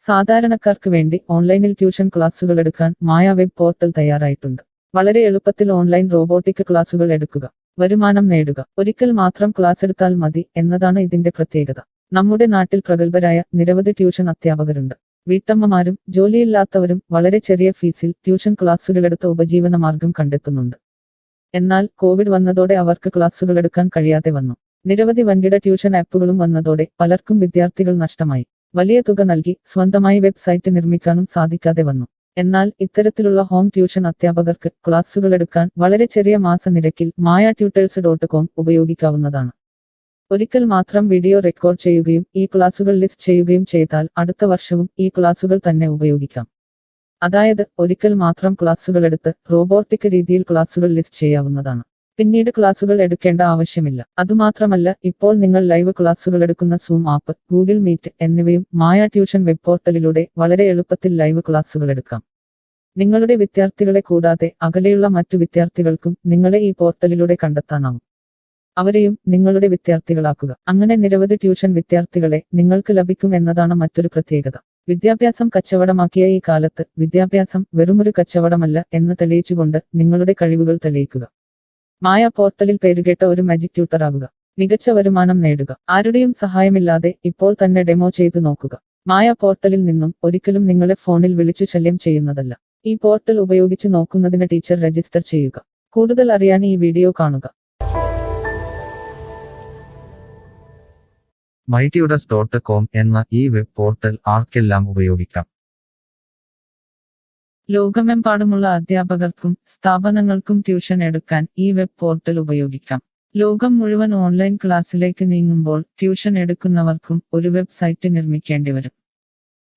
സാധാരണക്കാർക്ക് വേണ്ടി ഓൺലൈനിൽ ട്യൂഷൻ ക്ലാസുകൾ എടുക്കാൻ മായ വെബ് പോർട്ടൽ തയ്യാറായിട്ടുണ്ട്. വളരെ എളുപ്പത്തിൽ ഓൺലൈൻ റോബോട്ടിക് ക്ലാസുകൾ എടുക്കുക, വരുമാനം നേടുക. ഒരിക്കൽ മാത്രം ക്ലാസ് എടുത്താൽ മതി എന്നതാണ് ഇതിന്റെ പ്രത്യേകത. നമ്മുടെ നാട്ടിൽ പ്രഗത്ഭരായ നിരവധി ട്യൂഷൻ അധ്യാപകരുണ്ട്. വീട്ടമ്മമാരും ജോലിയില്ലാത്തവരും വളരെ ചെറിയ ഫീസിൽ ട്യൂഷൻ ക്ലാസുകളെടുത്ത് ഉപജീവന മാർഗം കണ്ടെത്തുന്നുണ്ട്. എന്നാൽ കോവിഡ് വന്നതോടെ അവർക്ക് ക്ലാസുകൾ എടുക്കാൻ കഴിയാതെ വന്നു. നിരവധി വൻകിട ട്യൂഷൻ ആപ്പുകളും വന്നതോടെ പലർക്കും വിദ്യാർത്ഥികൾ നഷ്ടമായി. വലിയ തുക നൽകി സ്വന്തമായി വെബ്സൈറ്റ് നിർമ്മിക്കാനും സാധിക്കാതെ വന്നു. എന്നാൽ ഇത്തരത്തിലുള്ള ഹോം ട്യൂഷൻ അധ്യാപകർക്ക് ക്ലാസുകൾ എടുക്കാൻ വളരെ ചെറിയ മാസ നിരക്കിൽ mayatutors.com ഉപയോഗിക്കാവുന്നതാണ്. ഒരിക്കൽ മാത്രം വീഡിയോ റെക്കോർഡ് ചെയ്യുകയും ഈ ക്ലാസുകൾ ലിസ്റ്റ് ചെയ്യുകയും ചെയ്താൽ അടുത്ത വർഷവും ഈ ക്ലാസുകൾ തന്നെ ഉപയോഗിക്കാം. അതായത് ഒരിക്കൽ മാത്രം ക്ലാസുകൾ എടുത്ത് റോബോട്ടിക് രീതിയിൽ ക്ലാസുകൾ ലിസ്റ്റ് ചെയ്യാവുന്നതാണ്. പിന്നീട് ക്ലാസുകൾ എടുക്കേണ്ട ആവശ്യമില്ല. അതുമാത്രമല്ല, ഇപ്പോൾ നിങ്ങൾ ലൈവ് ക്ലാസുകൾ എടുക്കുന്ന സൂം ആപ്പ്, ഗൂഗിൾ മീറ്റ് എന്നിവയും മായ ട്യൂഷൻ വെബ് പോർട്ടലിലൂടെ വളരെ എളുപ്പത്തിൽ ലൈവ് ക്ലാസുകൾ എടുക്കാം. നിങ്ങളുടെ വിദ്യാർത്ഥികളെ കൂടാതെ അകലെയുള്ള മറ്റു വിദ്യാർത്ഥികൾക്കും നിങ്ങളെ ഈ പോർട്ടലിലൂടെ കണ്ടെത്താനാവും. അവരെയും നിങ്ങളുടെ വിദ്യാർത്ഥികളാക്കുക. അങ്ങനെ നിരവധി ട്യൂഷൻ വിദ്യാർത്ഥികളെ നിങ്ങൾക്ക് ലഭിക്കും എന്നതാണ് മറ്റൊരു പ്രത്യേകത. വിദ്യാഭ്യാസം കച്ചവടമാക്കിയ ഈ കാലത്ത് വിദ്യാഭ്യാസം വെറുമൊരു കച്ചവടമല്ല എന്ന് തെളിയിച്ചുകൊണ്ട് നിങ്ങളുടെ കഴിവുകൾ തെളിയിക്കുക. മായ പോർട്ടലിൽ പേരുകേട്ട ഒരു മാജിക് ട്യൂട്ടർ ആകുക. മികച്ച വരുമാനം നേടുക. ആരുടെയും സഹായമില്ലാതെ ഇപ്പോൾ തന്നെ ഡെമോ ചെയ്തു നോക്കുക. മായ പോർട്ടലിൽ നിന്നും ഒരിക്കലും നിങ്ങളെ ഫോണിൽ വിളിച്ചു ശല്യം ചെയ്യുന്നതല്ല. ഈ പോർട്ടൽ ഉപയോഗിച്ച് നോക്കുന്നതിന് ടീച്ചർ രജിസ്റ്റർ ചെയ്യുക. കൂടുതൽ അറിയാൻ ഈ വീഡിയോ കാണുക. mytutors.com എന്ന ഈ വെബ് പോർട്ടൽ ആർക്കെല്ലാം ഉപയോഗിക്കാം? ലോകമെമ്പാടുമുള്ള അധ്യാപകർക്കും സ്ഥാപനങ്ങൾക്കും ട്യൂഷൻ എടുക്കാൻ ഈ വെബ് പോർട്ടൽ ഉപയോഗിക്കാം. ലോകം മുഴുവൻ ഓൺലൈൻ ക്ലാസ്സിലേക്ക് നീങ്ങുമ്പോൾ ട്യൂഷൻ എടുക്കുന്നവർക്കും ഒരു വെബ്സൈറ്റ് നിർമ്മിക്കേണ്ടി വരും.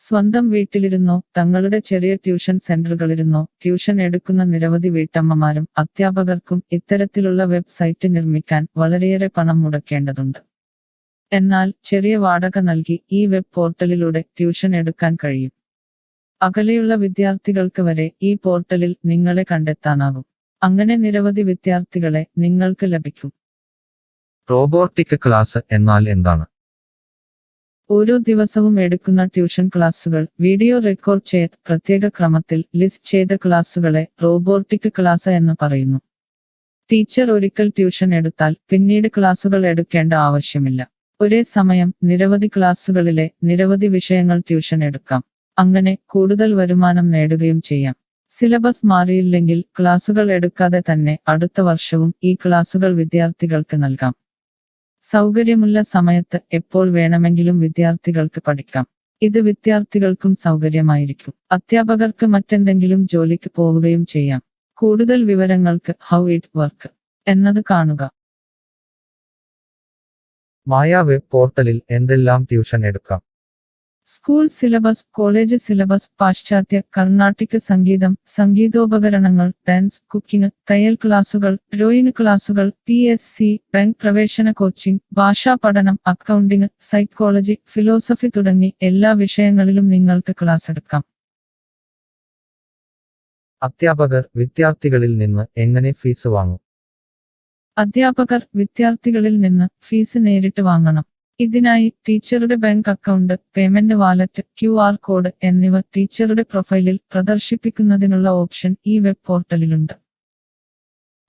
സ്വന്തം വീട്ടിലിരുന്നോ തങ്ങളുടെ ചെറിയ ട്യൂഷൻ സെന്ററുകളിലിരുന്നോ ട്യൂഷൻ എടുക്കുന്ന നിരവധി വീട്ടമ്മമാരും അധ്യാപകർക്കും ഇത്തരത്തിലുള്ള വെബ്സൈറ്റ് നിർമ്മിക്കാൻ വളരെയേറെ പണം മുടക്കേണ്ടതുണ്ട്. എന്നാൽ ചെറിയ വാടക നൽകി ഈ വെബ് പോർട്ടലിലൂടെ ട്യൂഷൻ എടുക്കാൻ കഴിയും. അകലെയുള്ള വിദ്യാർത്ഥികൾക്ക് വരെ ഈ പോർട്ടലിൽ നിങ്ങളെ കണ്ടെത്താനാകും. അങ്ങനെ നിരവധി വിദ്യാർത്ഥികളെ നിങ്ങൾക്ക് ലഭിക്കും. റോബോട്ടിക് ക്ലാസ് എന്നാൽ എന്താണ്? ഓരോ ദിവസവും എടുക്കുന്ന ട്യൂഷൻ ക്ലാസുകൾ വീഡിയോ റെക്കോർഡ് ചെയ്ത് പ്രത്യേക ക്രമത്തിൽ ലിസ്റ്റ് ചെയ്ത ക്ലാസുകളെ റോബോട്ടിക് ക്ലാസ് എന്ന് പറയുന്നു. ടീച്ചർ ഒരിക്കൽ ട്യൂഷൻ എടുത്താൽ പിന്നീട് ക്ലാസുകൾ എടുക്കേണ്ട ആവശ്യമില്ല. ഒരേ സമയം നിരവധി ക്ലാസുകളിലെ നിരവധി വിഷയങ്ങൾ ട്യൂഷൻ എടുക്കാം. അങ്ങനെ കൂടുതൽ വരുമാനം നേടുകയും ചെയ്യാം. സിലബസ് മാറിയില്ലെങ്കിൽ ക്ലാസുകൾ എടുക്കാതെ തന്നെ അടുത്ത വർഷവും ഈ ക്ലാസുകൾ വിദ്യാർത്ഥികൾക്ക് നൽകാം. സൗകര്യമുള്ള സമയത്ത് എപ്പോൾ വേണമെങ്കിലും വിദ്യാർത്ഥികൾക്ക് പഠിക്കാം. ഇത് വിദ്യാർത്ഥികൾക്കും സൗകര്യമായിരിക്കും. അധ്യാപകർക്ക് മറ്റെന്തെങ്കിലും ജോലിക്ക് പോവുകയും ചെയ്യാം. കൂടുതൽ വിവരങ്ങൾക്ക് ഹൗ ഇറ്റ് വർക്ക് എന്നത് കാണുക. മായ വെബ് പോർട്ടലിൽ എന്തെല്ലാം ട്യൂഷൻ എടുക്കാം? സ്കൂൾ സിലബസ്, കോളേജ് സിലബസ്, പാശ്ചാത്യ, കർണാട്ടിക് സംഗീതം, സംഗീതോപകരണങ്ങൾ, ഡാൻസ്, കുക്കിംഗ്, തയ്യൽ ക്ലാസുകൾ, ഡ്രോയിങ് ക്ലാസുകൾ, PSC, ബാങ്ക് പ്രവേശന കോച്ചിംഗ്, ഭാഷാ പഠനം, അക്കൗണ്ടിംഗ്, സൈക്കോളജി, ഫിലോസഫി തുടങ്ങി എല്ലാ വിഷയങ്ങളിലും നിങ്ങൾക്ക് ക്ലാസ് എടുക്കാം. അധ്യാപകർ വിദ്യാർത്ഥികളിൽ നിന്ന് എങ്ങനെ ഫീസ് വാങ്ങും? അധ്യാപകർ വിദ്യാർത്ഥികളിൽ നിന്ന് ഫീസ് നേരിട്ട് വാങ്ങണം. ഇതിനായി ടീച്ചറുടെ bank account, payment wallet, QR code എന്നിവ ടീച്ചറുടെ പ്രൊഫൈലിൽ പ്രദർശിപ്പിക്കുന്നതിനുള്ള ഓപ്ഷൻ ഈ വെബ് പോർട്ടലിലുണ്ട്.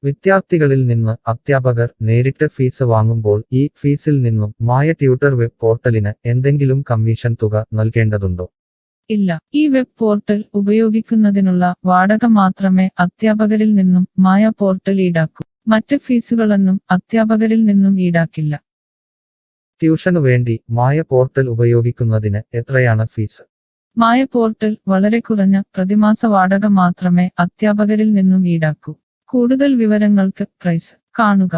വിദ്യാർത്ഥികളിൽ നിന്ന് അധ്യാപകർ നേരിട്ട് ഫീസ് വാങ്ങുമ്പോൾ ഈ ഫീസിൽ നിന്നും മായ ട്യൂട്ടർ വെബ് പോർട്ടലിന് എന്തെങ്കിലും കമ്മീഷൻ തുക നൽകേണ്ടതുണ്ടോ? ഇല്ല. ഈ വെബ് പോർട്ടൽ ഉപയോഗിക്കുന്നതിനുള്ള വാടക മാത്രമേ അധ്യാപകരിൽ നിന്നും മായ പോർട്ടൽ ഈടാക്കൂ. മറ്റ് ഫീസുകളൊന്നും അധ്യാപകരിൽ നിന്നും ഈടാക്കില്ല. ട്യൂഷനു വേണ്ടി മായ പോർട്ടൽ ഉപയോഗിക്കുന്നതിന് എത്രയാണ് ഫീസ്? മായ പോർട്ടൽ വളരെ കുറഞ്ഞ പ്രതിമാസ വാടക മാത്രമേ അധ്യാപകരിൽ നിന്നും ഈടാക്കൂ. കൂടുതൽ വിവരങ്ങൾക്ക് പ്രൈസ് കാണുക.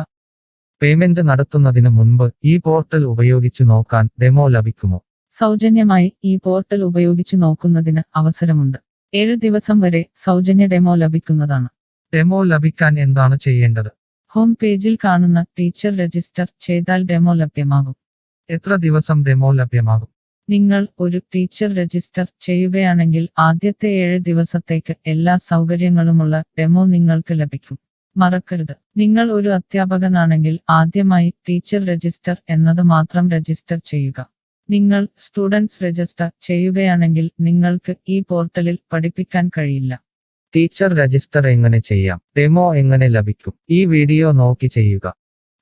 പേയ്മെന്റ് നടത്തുന്നതിന് മുൻപ് ഈ പോർട്ടൽ ഉപയോഗിച്ചു നോക്കാൻ ഡെമോ ലഭിക്കുമോ? സൗജന്യമായി ഈ പോർട്ടൽ ഉപയോഗിച്ചു നോക്കുന്നതിന് അവസരമുണ്ട്. 7 ദിവസം വരെ സൗജന്യ ഡെമോ ലഭിക്കുന്നതാണ്. ഡെമോ ലഭിക്കാൻ എന്താണ് ചെയ്യേണ്ടത്? ഹോം പേജിൽ കാണുന്ന ടീച്ചർ രജിസ്റ്റർ ചെയ്താൽ ഡെമോ ലഭ്യമാകും. എത്ര ദിവസം ഡെമോ ലഭ്യമാകും? നിങ്ങൾ ഒരു ടീച്ചർ രജിസ്റ്റർ ചെയ്യുകയാണെങ്കിൽ ആദ്യത്തെ 7 ദിവസത്തേക്ക് എല്ലാ സൗകര്യങ്ങളുമുള്ള ഡെമോ നിങ്ങൾക്ക് ലഭിക്കും. മറക്കരുത്, നിങ്ങൾ ഒരു അധ്യാപകനാണെങ്കിൽ ആദ്യമായി ടീച്ചർ രജിസ്റ്റർ എന്നത് മാത്രം രജിസ്റ്റർ ചെയ്യുക. നിങ്ങൾ സ്റ്റുഡൻസ് രജിസ്റ്റർ ചെയ്യുകയാണെങ്കിൽ നിങ്ങൾക്ക് ഈ പോർട്ടലിൽ പഠിപ്പിക്കാൻ കഴിയില്ല. ടീച്ചർ രജിസ്റ്റർ എങ്ങനെ ചെയ്യാം? ഡെമോ എങ്ങനെ ലഭിക്കും? ഈ വീഡിയോ നോക്കി ചെയ്യുക.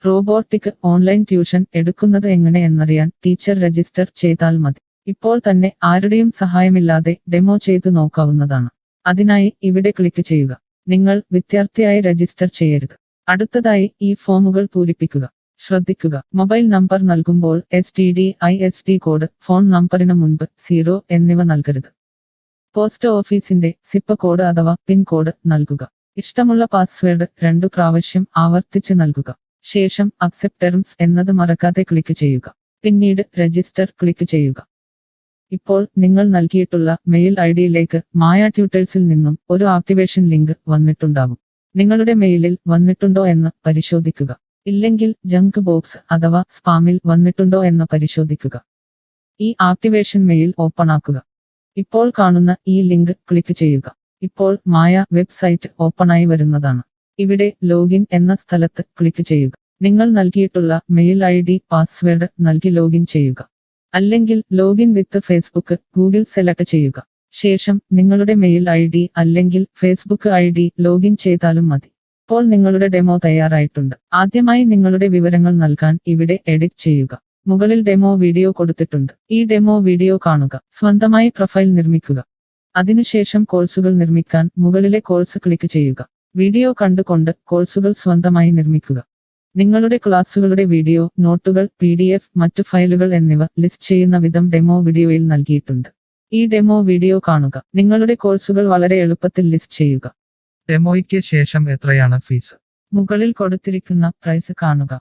റോബോട്ടിക് ഓൺലൈൻ ട്യൂഷൻ എടുക്കുന്നത് എങ്ങനെ എന്നറിയാൻ ടീച്ചർ രജിസ്റ്റർ ചെയ്താൽ മതി. ഇപ്പോൾ തന്നെ ആരുടെയും സഹായമില്ലാതെ ഡെമോ ചെയ്തു നോക്കാവുന്നതാണ്. അതിനായി ഇവിടെ ക്ലിക്ക് ചെയ്യുക. നിങ്ങൾ വിദ്യാർത്ഥിയായി രജിസ്റ്റർ ചെയ്യരുത്. അടുത്തതായി ഈ ഫോമുകൾ പൂരിപ്പിക്കുക. ശ്രദ്ധിക്കുക, മൊബൈൽ നമ്പർ നൽകുമ്പോൾ STD/ISD കോഡ്, ഫോൺ നമ്പറിന് മുൻപ് 0 എന്നിവ നൽകരുത്. പോസ്റ്റ് ഓഫീസിന്റെ സിപ്പ് കോഡ് അഥവാ പിൻ കോഡ് നൽകുക. ഇഷ്ടമുള്ള പാസ്വേഡ് 2 പ്രാവശ്യം ആവർത്തിച്ച് നൽകുക. ശേഷം അക്സെപ്റ്റ് ടേംസ് എന്നത് മറക്കാതെ ക്ലിക്ക് ചെയ്യുക. പിന്നീട് രജിസ്റ്റർ ക്ലിക്ക് ചെയ്യുക. ഇപ്പോൾ നിങ്ങൾ നൽകിയിട്ടുള്ള മെയിൽ ഐഡിയിലേക്ക് മായ ട്യൂട്ടേഴ്സിൽ നിന്നും ഒരു ആക്ടിവേഷൻ ലിങ്ക് വന്നിട്ടുണ്ടാകും. നിങ്ങളുടെ മെയിലിൽ വന്നിട്ടുണ്ടോ എന്ന് പരിശോധിക്കുക. ഇല്ലെങ്കിൽ ജങ്ക് ബോക്സ് അഥവാ സ്പാമിൽ വന്നിട്ടുണ്ടോ എന്ന് പരിശോധിക്കുക. ഈ ആക്ടിവേഷൻ മെയിൽ ഓപ്പൺ ആക്കുക. ഇപ്പോൾ കാണുന്ന ഈ ലിങ്ക് ക്ലിക്ക് ചെയ്യുക. ഇപ്പോൾ മായ വെബ്സൈറ്റ് ഓപ്പണായി വരുന്നതാണ്. ഇവിടെ ലോഗിൻ എന്ന സ്ഥലത്ത് ക്ലിക്ക് ചെയ്യുക. നിങ്ങൾ നൽകിയിട്ടുള്ള മെയിൽ ID, പാസ്വേഡ് നൽകി ലോഗിൻ ചെയ്യുക. അല്ലെങ്കിൽ ലോഗിൻ വിത്ത് ഫേസ്ബുക്ക്, ഗൂഗിൾ സെലക്ട് ചെയ്യുക. ശേഷം നിങ്ങളുടെ മെയിൽ ID അല്ലെങ്കിൽ ഫേസ്ബുക്ക് ID ലോഗിൻ ചെയ്താലും മതി. ഇപ്പോൾ നിങ്ങളുടെ ഡെമോ തയ്യാറായിട്ടുണ്ട്. ആദ്യമായി നിങ്ങളുടെ വിവരങ്ങൾ നൽകാൻ ഇവിടെ എഡിറ്റ് ചെയ്യുക. മുകളിൽ ഡെമോ വീഡിയോ കൊടുത്തിട്ടുണ്ട്. ഈ ഡെമോ വീഡിയോ കാണുക. സ്വന്തമായി പ്രൊഫൈൽ നിർമ്മിക്കുക. അതിനുശേഷം കോഴ്സുകൾ നിർമ്മിക്കാൻ മുകളിലെ കോഴ്സ് ക്ലിക്ക് ചെയ്യുക. വീഡിയോ കണ്ടുകൊണ്ട് കോഴ്സുകൾ സ്വന്തമായി നിർമ്മിക്കുക. നിങ്ങളുടെ ക്ലാസുകളുടെ വീഡിയോ, നോട്ടുകൾ, PDF, മറ്റു ഫയലുകൾ എന്നിവ ലിസ്റ്റ് ചെയ്യുന്ന വിധം ഡെമോ വീഡിയോയിൽ നൽകിയിട്ടുണ്ട്. ഈ ഡെമോ വീഡിയോ കാണുക. നിങ്ങളുടെ കോഴ്സുകൾ വളരെ എളുപ്പത്തിൽ ലിസ്റ്റ് ചെയ്യുക. ഡെമോയ്ക്ക് ശേഷം എത്രയാണ് ഫീസ്? മുകളിൽ കൊടുത്തിരിക്കുന്ന പ്രൈസ് കാണുക.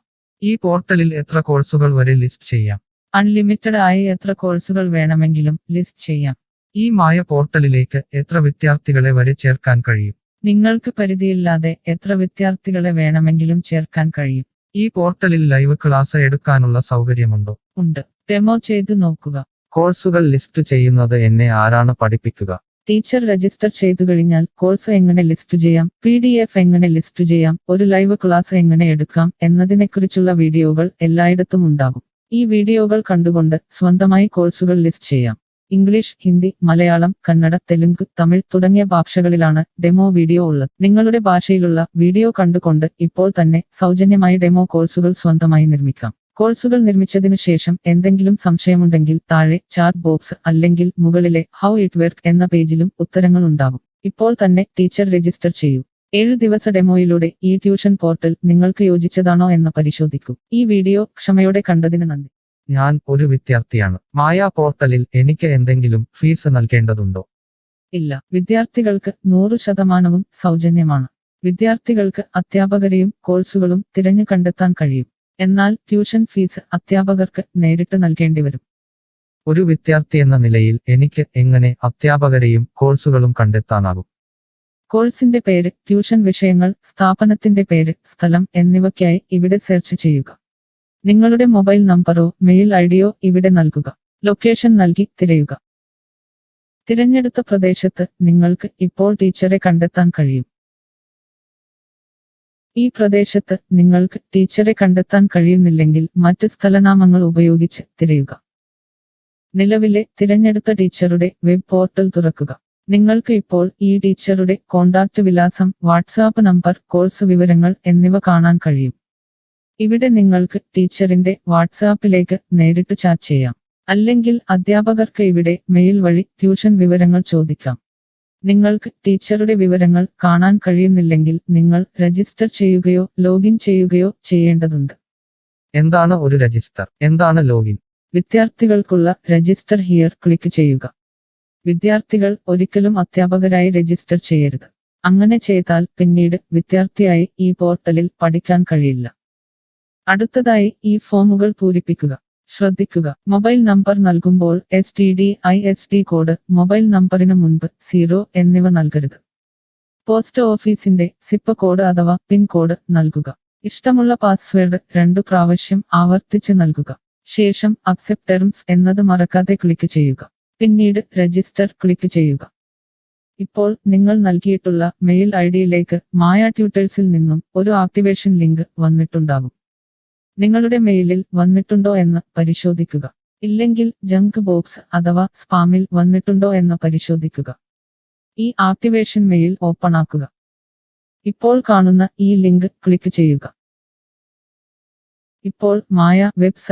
ഈ പോർട്ടലിൽ എത്ര കോഴ്സുകൾ വരെ ലിസ്റ്റ് ചെയ്യാം? അൺലിമിറ്റഡ് ആയി എത്ര കോഴ്സുകൾ വേണമെങ്കിലും ലിസ്റ്റ് ചെയ്യാം. ഈ മായ പോർട്ടലിലേക്ക് എത്ര വിദ്യാർത്ഥികളെ വരെ ചേർക്കാൻ കഴിയും? നിങ്ങൾക്ക് പരിധിയില്ലാതെ എത്ര വിദ്യാർത്ഥികളെ വേണമെങ്കിലും ചേർക്കാൻ കഴിയും. ഈ പോർട്ടലിൽ ലൈവ് ക്ലാസ് എടുക്കാനുള്ള സൗകര്യമുണ്ടോ? ഉണ്ട്. ഡെമോ ചെയ്തു നോക്കുക. കോഴ്സുകൾ ലിസ്റ്റ് ചെയ്യുന്നത് എന്നെ ആരാണ് പഠിപ്പിക്കുക? ടീച്ചർ രജിസ്റ്റർ ചെയ്തു കഴിഞ്ഞാൽ കോഴ്സ് എങ്ങനെ ലിസ്റ്റ് ചെയ്യാം, PDF എങ്ങനെ ലിസ്റ്റ് ചെയ്യാം, ഒരു ലൈവ് ക്ലാസ് എങ്ങനെ എടുക്കാം എന്നതിനെക്കുറിച്ചുള്ള വീഡിയോകൾ എല്ലായിടത്തും ഉണ്ടാകും. ഈ വീഡിയോകൾ കണ്ടുകൊണ്ട് സ്വന്തമായി കോഴ്സുകൾ ലിസ്റ്റ് ചെയ്യാം. ഇംഗ്ലീഷ്, ഹിന്ദി, മലയാളം, കന്നഡ, തെലുങ്ക്, തമിഴ് തുടങ്ങിയ ഭാഷകളിലാണ് ഡെമോ വീഡിയോ ഉള്ളത്. നിങ്ങളുടെ ഭാഷയിലുള്ള വീഡിയോ കണ്ടുകൊണ്ട് ഇപ്പോൾ തന്നെ സൗജന്യമായി ഡെമോ കോഴ്സുകൾ സ്വന്തമായി നിർമ്മിക്കാം. കോഴ്സുകൾ നിർമ്മിച്ചതിനു ശേഷം എന്തെങ്കിലും സംശയമുണ്ടെങ്കിൽ താഴെ ചാറ്റ് ബോക്സ് അല്ലെങ്കിൽ മുകളിലെ ഹൗ ഇറ്റ് വർക്ക് എന്ന പേജിലും ഉത്തരങ്ങൾ ഉണ്ടാകും. ഇപ്പോൾ തന്നെ ടീച്ചർ രജിസ്റ്റർ ചെയ്യൂ. 7 ദിവസ ഡെമോയിലൂടെ ഈ ട്യൂഷൻ പോർട്ടൽ നിങ്ങൾക്ക് യോജിച്ചതാണോ എന്ന് പരിശോധിക്കൂ. ഈ വീഡിയോ ക്ഷമയോടെ കണ്ടതിന് നന്ദി. ഞാൻ ഒരു വിദ്യാർത്ഥിയാണ്. മായ പോർട്ടലിൽ എനിക്ക് എന്തെങ്കിലും ഫീസ് നൽകേണ്ടതുണ്ടോ? ഇല്ല. വിദ്യാർത്ഥികൾക്ക് 100% സൗജന്യമാണ്. വിദ്യാർത്ഥികൾക്ക് അധ്യാപകരെയും കോഴ്സുകളും തിരഞ്ഞു കണ്ടെത്താൻ കഴിയും. എന്നാൽ ട്യൂഷൻ ഫീസ് അധ്യാപകർക്ക് നേരിട്ട് നൽകേണ്ടി വരും. ഒരു വിദ്യാർത്ഥി എന്ന നിലയിൽ എനിക്ക് എങ്ങനെ അധ്യാപകരെയും കോഴ്സുകളും കണ്ടെത്താനാകും? കോഴ്സിന്റെ പേര്, ട്യൂഷൻ വിഷയങ്ങൾ, സ്ഥാപനത്തിന്റെ പേര്, സ്ഥലം എന്നിവയ്ക്കായി ഇവിടെ സെർച്ച് ചെയ്യുക. നിങ്ങളുടെ മൊബൈൽ നമ്പറോ മെയിൽ ഐഡിയോ ഇവിടെ നൽകുക. ലൊക്കേഷൻ നൽകി തിരയുക. തിരഞ്ഞെടുത്ത പ്രദേശത്ത് നിങ്ങൾക്ക് ഇപ്പോൾ ടീച്ചറെ കണ്ടെത്താൻ കഴിയും. ഈ പ്രദേശത്ത് നിങ്ങൾക്ക് ടീച്ചറെ കണ്ടെത്താൻ കഴിയുന്നില്ലെങ്കിൽ മറ്റ് സ്ഥലനാമങ്ങൾ ഉപയോഗിച്ച് തിരയുക. നിലവിലെ തിരഞ്ഞെടുത്ത ടീച്ചറുടെ വെബ് പോർട്ടൽ തുറക്കുക. നിങ്ങൾക്ക് ഇപ്പോൾ ഈ ടീച്ചറുടെ കോൺടാക്റ്റ് വിലാസം, വാട്സാപ്പ് നമ്പർ, കോഴ്സ് വിവരങ്ങൾ എന്നിവ കാണാൻ കഴിയും. ഇവിടെ നിങ്ങൾക്ക് ടീച്ചറിന്റെ വാട്സാപ്പിലേക്ക് നേരിട്ട് ചാറ്റ് ചെയ്യാം. അല്ലെങ്കിൽ അധ്യാപകർക്ക് ഇവിടെ മെയിൽ വഴി ട്യൂഷൻ വിവരങ്ങൾ ചോദിക്കാം. നിങ്ങൾക്ക് ടീച്ചറുടെ വിവരങ്ങൾ കാണാൻ കഴിയുന്നില്ലെങ്കിൽ നിങ്ങൾ രജിസ്റ്റർ ചെയ്യുകയോ ലോഗിൻ ചെയ്യുകയോ ചെയ്യേണ്ടതുണ്ട്. എന്താണ് ഒരു രജിസ്റ്റർ? എന്താണ് ലോഗിൻ? വിദ്യാർത്ഥികൾക്കുള്ള രജിസ്റ്റർ ഹിയർ ക്ലിക്ക് ചെയ്യുക. വിദ്യാർത്ഥികൾ ഒരിക്കലും അധ്യാപകരായി രജിസ്റ്റർ ചെയ്യരുത്. അങ്ങനെ ചെയ്താൽ പിന്നീട് വിദ്യാർത്ഥിയായി ഈ പോർട്ടലിൽ പഠിക്കാൻ കഴിയില്ല. അടുത്തതായി ഈ ഫോമുകൾ പൂരിപ്പിക്കുക. ശ്രദ്ധിക്കുക, മൊബൈൽ നമ്പർ നൽകുമ്പോൾ STD/ISD കോഡ്, മൊബൈൽ നമ്പറിന് മുൻപ് 0 എന്നിവ നൽകരുത്. പോസ്റ്റ് ഓഫീസിന്റെ സിപ്പ് കോഡ് അഥവാ പിൻ കോഡ് നൽകുക. ഇഷ്ടമുള്ള പാസ്വേഡ് 2 പ്രാവശ്യം ആവർത്തിച്ച് നൽകുക. ശേഷം അക്സെപ്റ്റ് ടേംസ് എന്നത് മറക്കാതെ ക്ലിക്ക് ചെയ്യുക. പിന്നീട് രജിസ്റ്റർ ക്ലിക്ക് ചെയ്യുക. ഇപ്പോൾ നിങ്ങൾ നൽകിയിട്ടുള്ള മെയിൽ ഐഡിയിലേക്ക് മായ ട്യൂട്ടേഴ്സിൽ നിന്നും ഒരു ആക്ടിവേഷൻ ലിങ്ക് വന്നിട്ടുണ്ടാകും. നിങ്ങളുടെ മെയിലിൽ വന്നിട്ടുണ്ടോ എന്ന് പരിശോധിക്കുക. ഇല്ലെങ്കിൽ ജങ്ക് ബോക്സ് അഥവാ സ്പാമിൽ വന്നിട്ടുണ്ടോ എന്ന് പരിശോധിക്കുക. ഈ ആക്ടിവേഷൻ മെയിൽ ഓപ്പൺ ആക്കുക. ഇപ്പോൾ കാണുന്ന ഈ ലിങ്ക് ക്ലിക്ക് ചെയ്യുക. ഇപ്പോൾ മായ വെബ്സൈറ്റ്